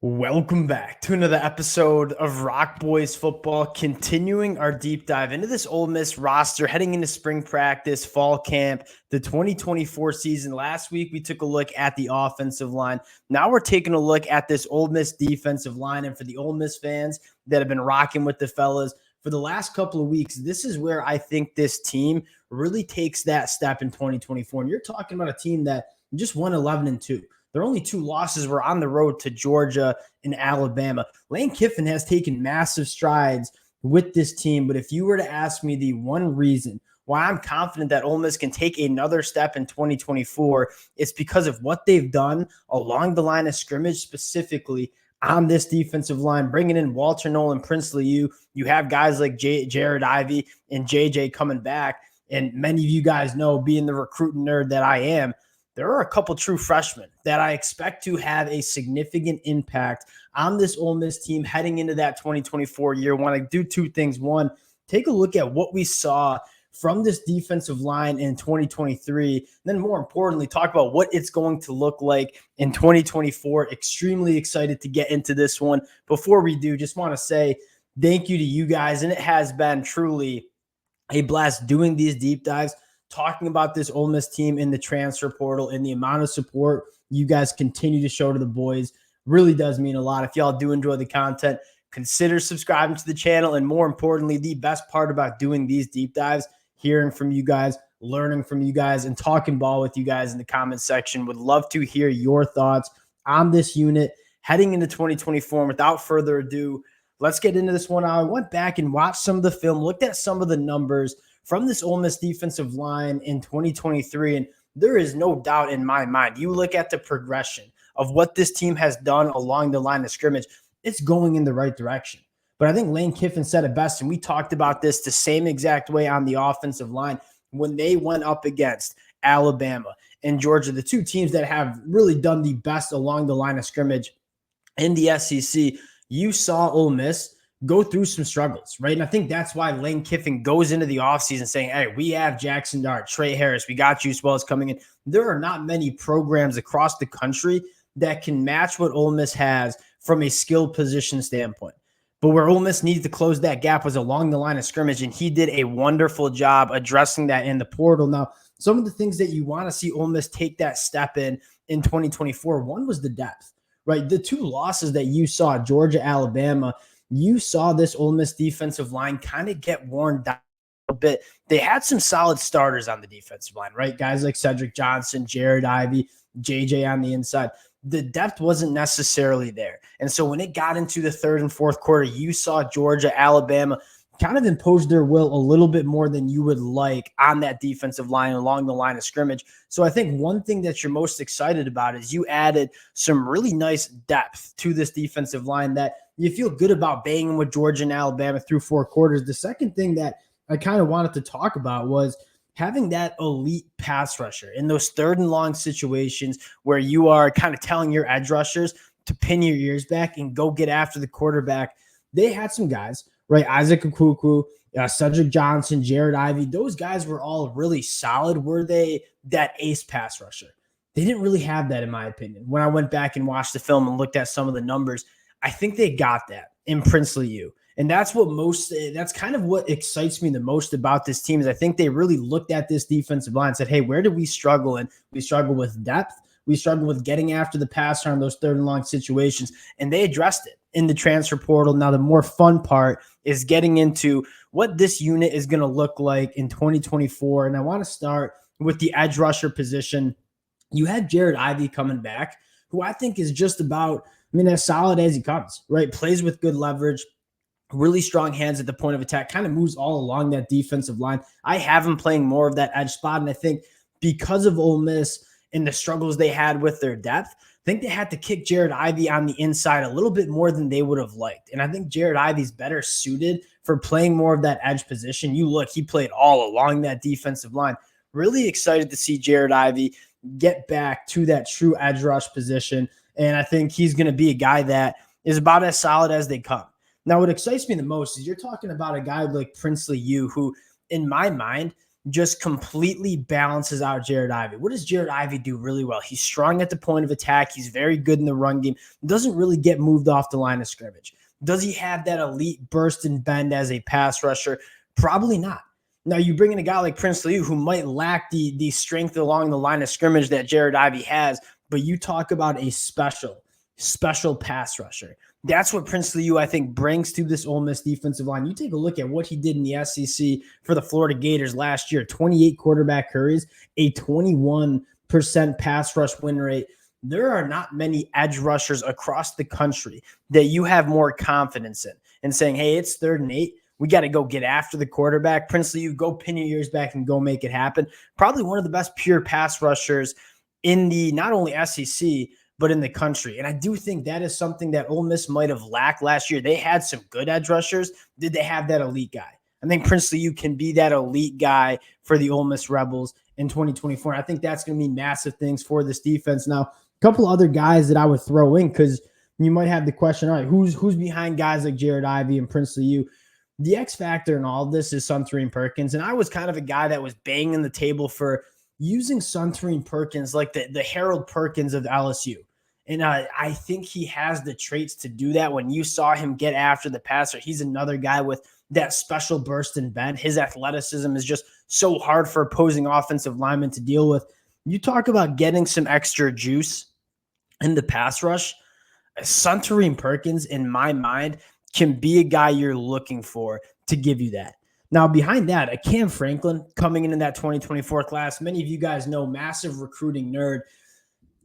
Welcome back to another episode of Rock Boys Football, continuing our deep dive into this Ole Miss roster, heading into spring practice, fall camp, the 2024 season. Last week, we took a look at the offensive line. Now we're taking a look at this Ole Miss defensive line. And for the Ole Miss fans that have been rocking with the fellas for the last couple of weeks, this is where I think this team really takes that step in 2024. And you're talking about a team that just won 11-2. Their only two losses were on the road to Georgia and Alabama. Lane Kiffin has taken massive strides with this team, but if you were to ask me the one reason why I'm confident that Ole Miss can take another step in 2024, it's because of what they've done along the line of scrimmage, specifically on this defensive line, bringing in Walter Nolen, Princely. You have guys like Jared Ivey and JJ coming back, and many of you guys know, being the recruiting nerd that I am, there are a couple true freshmen that I expect to have a significant impact on this Ole Miss team heading into that 2024 year. Want to do two things. One, take a look at what we saw from this defensive line in 2023. Then more importantly, talk about what it's going to look like in 2024. Extremely excited to get into this one. Before we do, just want to say thank you to you guys. And it has been truly a blast doing these deep dives, talking about this Ole Miss team in the transfer portal, and the amount of support you guys continue to show to the boys really does mean a lot. If y'all do enjoy the content, consider subscribing to the channel. And more importantly, the best part about doing these deep dives, hearing from you guys, learning from you guys, and talking ball with you guys in the comment section. Would love to hear your thoughts on this unit heading into 2024. And without further ado, let's get into this one. I went back and watched some of the film, looked at some of the numbers from this Ole Miss defensive line in 2023, and there is no doubt in my mind. You look at the progression of what this team has done along the line of scrimmage, it's going in the right direction. But I think Lane Kiffin said it best, and we talked about this the same exact way on the offensive line when they went up against Alabama and Georgia, the two teams that have really done the best along the line of scrimmage in the SEC. You saw Ole Miss go through some struggles, right? And I think that's why Lane Kiffin goes into the offseason saying, hey, we have Jackson Dart, Trey Harris, we got Juice Wells coming in. There are not many programs across the country that can match what Ole Miss has from a skilled position standpoint. But where Ole Miss needs to close that gap was along the line of scrimmage, and he did a wonderful job addressing that in the portal. Now, some of the things that you want to see Ole Miss take that step in 2024, one was the depth, right? The two losses that you saw, Georgia, Alabama, you saw this Ole Miss defensive line kind of get worn down a bit. They had some solid starters on the defensive line, right? Guys like Cedric Johnson, Jared Ivey, JJ on the inside. The depth wasn't necessarily there. And so when it got into the third and fourth quarter, you saw Georgia, Alabama kind of impose their will a little bit more than you would like on that defensive line along the line of scrimmage. So I think one thing that you're most excited about is you added some really nice depth to this defensive line that you feel good about banging with Georgia and Alabama through four quarters. The second thing that I kind of wanted to talk about was having that elite pass rusher in those third and long situations where you are kind of telling your edge rushers to pin your ears back and go get after the quarterback. They had some guys, right? Isaac Okuku, Cedric Johnson, Jared Ivey. Those guys were all really solid. Were they that ace pass rusher? They didn't really have that, in my opinion. When I went back and watched the film and looked at some of the numbers, I think they got that in Princely. And that's kind of what excites me the most about this team is I think they really looked at this defensive line and said, hey, where did we struggle? And we struggle with depth. We struggle with getting after the passer on those third and long situations. And they addressed it in the transfer portal. Now, the more fun part is getting into what this unit is going to look like in 2024. And I want to start with the edge rusher position. You had Jared Ivey coming back, who I think is just about, as solid as he comes, right? Plays with good leverage, really strong hands at the point of attack, kind of moves all along that defensive line. I have him playing more of that edge spot, and I think because of Ole Miss and the struggles they had with their depth, I think they had to kick Jared Ivey on the inside a little bit more than they would have liked. And I think Jared Ivey's better suited for playing more of that edge position. You look, he played all along that defensive line. Really excited to see Jared Ivey get back to that true edge rush position. And I think he's going to be a guy that is about as solid as they come. Now, what excites me the most is you're talking about a guy like Princely, who, in my mind, just completely balances out Jared Ivey. What does Jared Ivey do really well? He's strong at the point of attack. He's very good in the run game. Doesn't really get moved off the line of scrimmage. Does he have that elite burst and bend as a pass rusher? Probably not. Now, you bring in a guy like Princely, who might lack the strength along the line of scrimmage that Jared Ivey has, but you talk about a special pass rusher. That's what Princely, I think, brings to this Ole Miss defensive line. You take a look at what he did in the SEC for the Florida Gators last year, 28 quarterback hurries, a 21% pass rush win rate. There are not many edge rushers across the country that you have more confidence in saying, hey, it's 3rd and 8. We got to go get after the quarterback. Princely, you go pin your ears back and go make it happen. Probably one of the best pure pass rushers in the not only SEC, but in the country. And I do think that is something that Ole Miss might have lacked last year. They had some good edge rushers. Did they have that elite guy? I think Princely, you can be that elite guy for the Ole Miss Rebels in 2024. I think that's going to mean massive things for this defense. Now, a couple other guys that I would throw in, because you might have the question, all right, who's behind guys like Jared Ivey and Princely? The X factor in all of this is Suntarine Perkins. And I was kind of a guy that was banging the table for using Suntarine Perkins like the Harold Perkins of LSU. And I think he has the traits to do that. When you saw him get after the passer, he's another guy with that special burst and bend. His athleticism is just so hard for opposing offensive linemen to deal with. You talk about getting some extra juice in the pass rush. Suntarine Perkins, in my mind, can be a guy you're looking for to give you that. Now, behind that, a Cam Franklin coming in that 2024 class. Many of you guys know, massive recruiting nerd.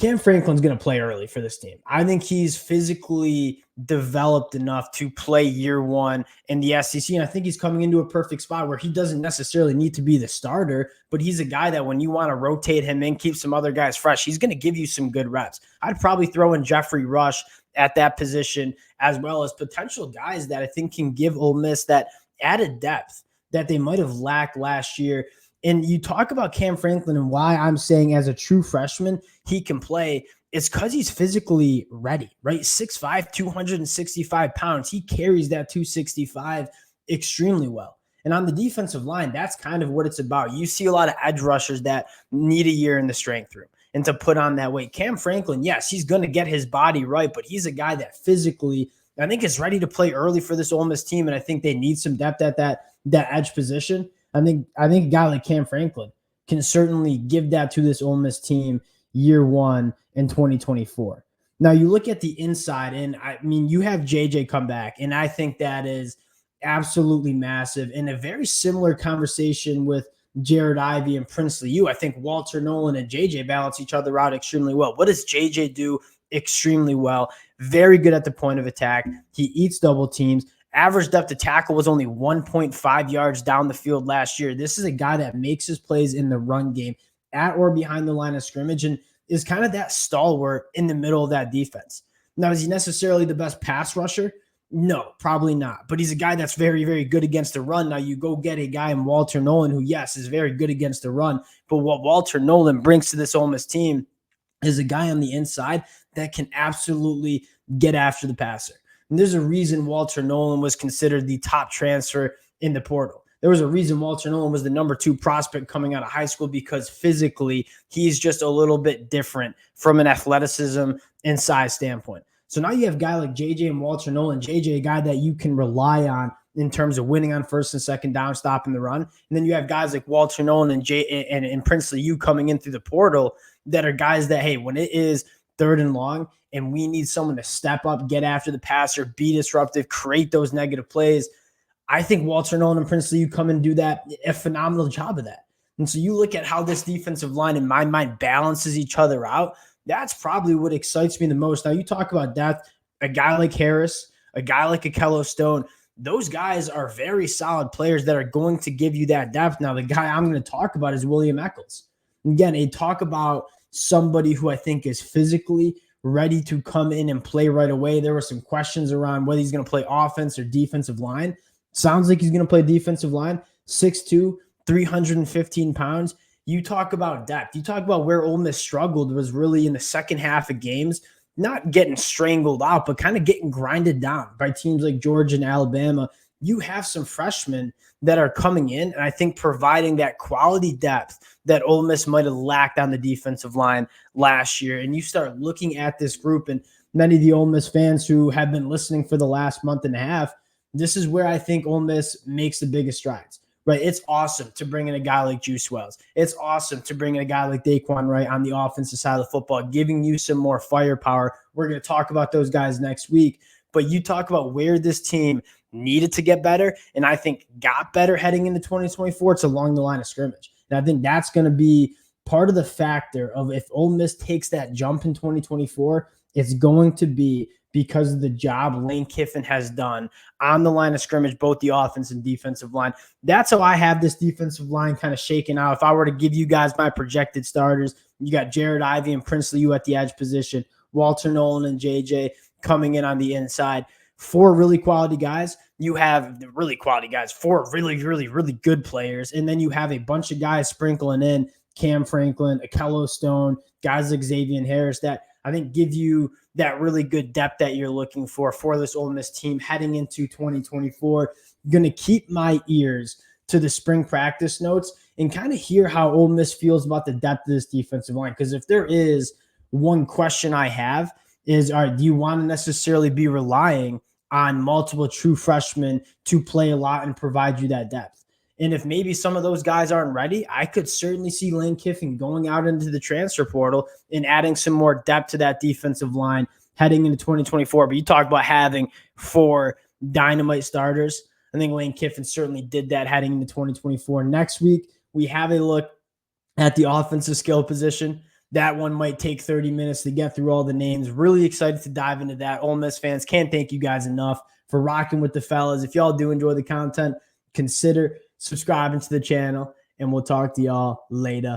Cam Franklin's going to play early for this team. I think he's physically developed enough to play year one in the SEC. And I think he's coming into a perfect spot where he doesn't necessarily need to be the starter, but he's a guy that when you want to rotate him in, keep some other guys fresh, he's going to give you some good reps. I'd probably throw in Jeffrey Rush at that position, as well as potential guys that I think can give Ole Miss that added depth that they might have lacked last year. And you talk about Cam Franklin and why I'm saying as a true freshman, he can play. It's because he's physically ready, right? 6'5", 265 pounds. He carries that 265 extremely well. And on the defensive line, that's kind of what it's about. You see a lot of edge rushers that need a year in the strength room and to put on that weight. Cam Franklin, yes, he's going to get his body right, but he's a guy that physically, I think, is ready to play early for this Ole Miss team, and I think they need some depth at that edge position. I think a guy like Cam Franklin can certainly give that to this Ole Miss team year one in 2024. Now, you look at the inside, and I mean, you have JJ come back, and I think that is absolutely massive. In a very similar conversation with Jared Ivey and Princely, I think Walter Nolen and JJ balance each other out extremely well. What does JJ do extremely well? Very good at the point of attack. He eats double teams. Average depth of tackle was only 1.5 yards down the field last year. This is a guy that makes his plays in the run game at or behind the line of scrimmage and is kind of that stalwart in the middle of that defense. Now, is he necessarily the best pass rusher? No, probably not. But he's a guy that's very, very good against the run. Now, you go get a guy in Walter Nolen who, yes, is very good against the run. But what Walter Nolen brings to this Ole Miss team is a guy on the inside that can absolutely get after the passer. And there's a reason Walter Nolen was considered the top transfer in the portal. There was a reason Walter Nolen was the number 2 prospect coming out of high school, because physically he's just a little bit different from an athleticism and size standpoint. So now you have a guy like JJ and Walter Nolen. JJ, a guy that you can rely on in terms of winning on first and second down, stopping the run. And then you have guys like Walter Nolen and Princely coming in through the portal that are guys that, hey, when it is 3rd and long and we need someone to step up, get after the passer, be disruptive, create those negative plays, I think Walter Nolen and Princely come and do that, a phenomenal job of that. And so you look at how this defensive line, in my mind, balances each other out. That's probably what excites me the most. Now, you talk about depth, a guy like Harris, a guy like Akello Stone, those guys are very solid players that are going to give you that depth. Now, the guy I'm going to talk about is William Eccles. Again, a talk about somebody who I think is physically ready to come in and play right away. There were some questions around whether he's going to play offense or defensive line. Sounds like he's going to play defensive line, 6'2", 315 pounds. You talk about depth. You talk about where Ole Miss struggled was really in the second half of games, not getting strangled out, but kind of getting grinded down by teams like Georgia and Alabama. you have some freshmen that are coming in, and I think providing that quality depth that Ole Miss might have lacked on the defensive line last year. And you start looking at this group, and many of the Ole Miss fans who have been listening for the last month and a half, this is where I think Ole Miss makes the biggest strides. Right, it's awesome to bring in a guy like Juice Wells. It's awesome to bring in a guy like Daquan Wright on the offensive side of the football, giving you some more firepower. We're going to talk about those guys next week. But you talk about where this team needed to get better, and I think got better heading into 2024. It's along the line of scrimmage. And I think that's going to be part of the factor of if Ole Miss takes that jump in 2024, it's going to be because of the job Lane Kiffin has done on the line of scrimmage, both the offense and defensive line. That's how I have this defensive line kind of shaken out. If I were to give you guys my projected starters, you got Jared Ivey and Princely U at the edge position, Walter Nolen and JJ coming in on the inside. 4 really quality guys. You have the really quality guys, 4 really, really, really good players. And then you have a bunch of guys sprinkling in Cam Franklin, Akello Stone, guys like Xavier Harris that I think give you that really good depth that you're looking for this Ole Miss team heading into 2024. I'm going to keep my ears to the spring practice notes and kind of hear how Ole Miss feels about the depth of this defensive line. Because if there is one question I have is, all right, do you want to necessarily be relying on multiple true freshmen to play a lot and provide you that depth? And if maybe some of those guys aren't ready, I could certainly see Lane Kiffin going out into the transfer portal and adding some more depth to that defensive line heading into 2024. But you talk about having 4 dynamite starters. I think Lane Kiffin certainly did that heading into 2024. Next week, we have a look at the offensive skill position. That one might take 30 minutes to get through all the names. Really excited to dive into that. Ole Miss fans, can't thank you guys enough for rocking with the fellas. If y'all do enjoy the content, consider subscribing to the channel, and we'll talk to y'all later.